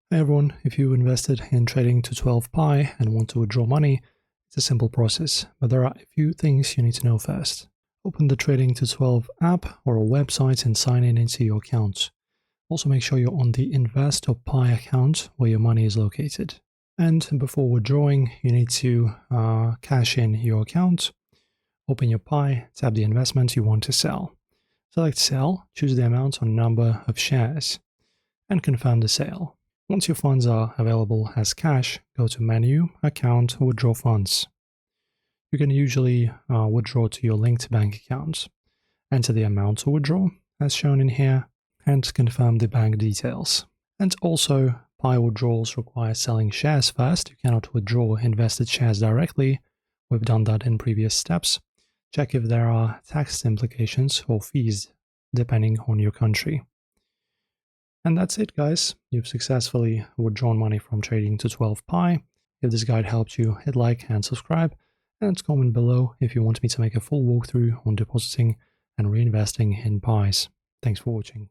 Hey everyone, if you invested in trading to 12 Pi and want to withdraw money, it's a simple process, but there are a few things you need to know first. Open the Trading to 12 app or a website and sign in into your account. Also make sure you're on the Invest.Pi account where your money is located. And before withdrawing, you need to cash in your account, open your Pi, tap the investment you want to sell. Select Sell, choose the amount or number of shares, and confirm the sale. Once your funds are available as cash, go to Menu, Account, Withdraw Funds. You can usually withdraw to your linked bank account. Enter the amount to withdraw, as shown in here, and confirm the bank details. And also, Pi withdrawals require selling shares first. You cannot withdraw invested shares directly. We've done that in previous steps. Check if there are tax implications or fees, depending on your country. And that's it, guys. You've successfully withdrawn money from trading to 12 Pi. If this guide helped you, hit like and subscribe, and comment below if you want me to make a full walkthrough on depositing and reinvesting in Pis. Thanks for watching.